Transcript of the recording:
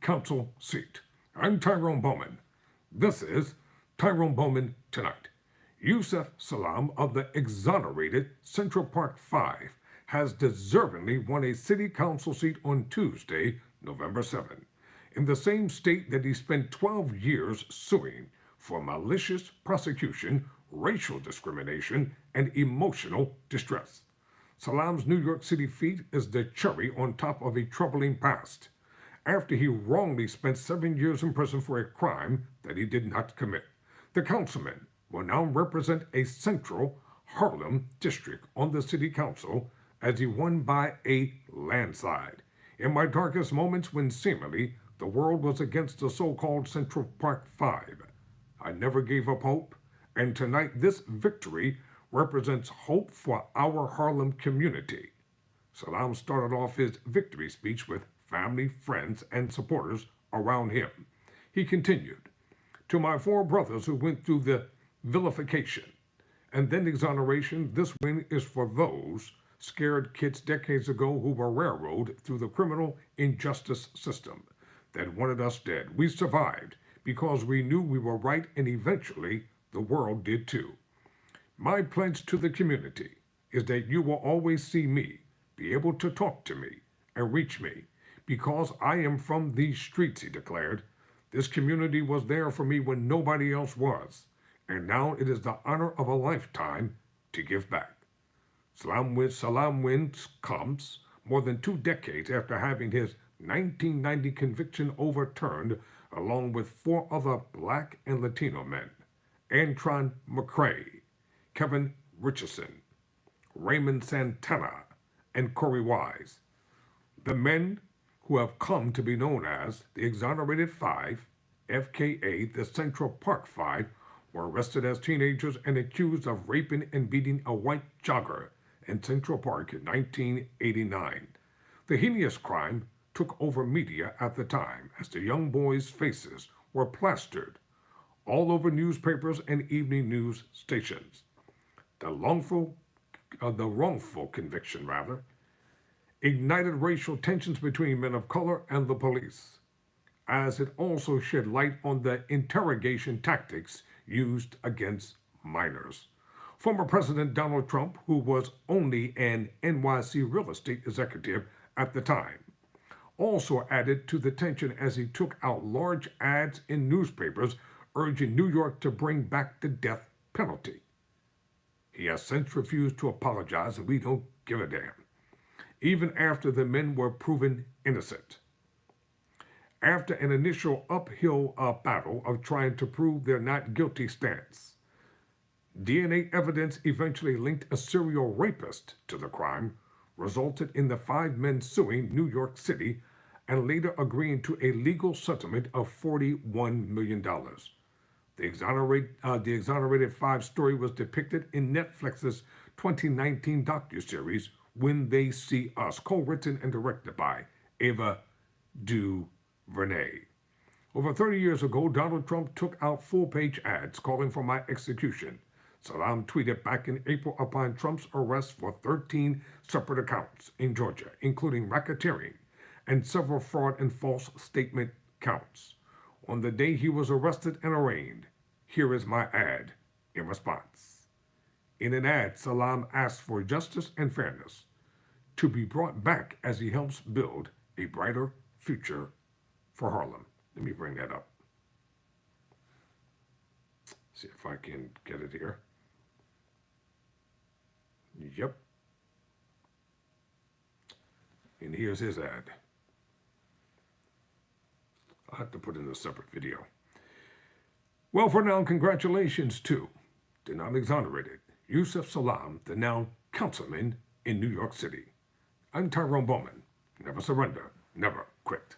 Council seat. I'm Tyrone Bowman. This is Tyrone Bowman Tonight. Yusef Salamm of the Exonerated Central Park 5 has deservingly won a city council seat on Tuesday, November 7, in the same state that he spent 12 years suing for malicious prosecution, racial discrimination, and emotional distress. Salamm's New York City feat is the cherry on top of a troubling past, after he wrongly spent 7 years in prison for a crime that he did not commit. The councilman will now represent a central Harlem district on the city council as he won by a landslide. In my darkest moments when seemingly the world was against the so-called Central Park 5, I never gave up hope, and tonight this victory represents hope for our Harlem community. Salamm started off his victory speech with family, friends, and supporters around him. He continued, "To my 4 brothers who went through the vilification and then exoneration, this win is for those scared kids decades ago who were railroaded through the criminal injustice system that wanted us dead. We survived because we knew we were right, and eventually the world did too. My pledge to the community is that you will always see me, be able to talk to me, and reach me, because I am from these streets," he declared. "This community was there for me when nobody else was, and now it is the honor of a lifetime to give back." Salamm wins comes more than 2 decades after having his 1990 conviction overturned, along with 4 other Black and Latino men: Antron McCray, Kevin Richardson, Raymond Santana, and Corey Wise. The men who have come to be known as the Exonerated 5, FKA the Central Park 5, were arrested as teenagers and accused of raping and beating a white jogger in Central Park in 1989. The heinous crime took over media at the time as the young boys' faces were plastered all over newspapers and evening news stations. The wrongful conviction, ignited racial tensions between men of color and the police, as it also shed light on the interrogation tactics used against minors. Former President Donald Trump, who was only an NYC real estate executive at the time, also added to the tension as he took out large ads in newspapers urging New York to bring back the death penalty. He has since refused to apologize, and we don't give a damn, even after the men were proven innocent. After an initial uphill battle of trying to prove their not guilty stance, DNA evidence eventually linked a serial rapist to the crime, resulted in the 5 men suing New York City and later agreeing to a legal settlement of $41 million. The Exonerated 5 story was depicted in Netflix's 2019 docuseries When They See Us, co-written and directed by Ava DuVernay. Over 30 years ago, Donald Trump took out full-page ads calling for my execution. Salamm tweeted back in April upon Trump's arrest for 13 separate accounts in Georgia, including racketeering and several fraud and false statement counts. On the day he was arrested and arraigned, here is my ad in response. In an ad, Salamm asked for justice and fairness to be brought back as he helps build a brighter future for Harlem. Let me bring that up. See if I can get it here. Yep. And here's his ad. I'll have to put in a separate video. Well, for now, congratulations to the non-exonerated Yusef Salamm, the now councilman in New York City. I'm Tyrone Bowman. Never surrender, never quit.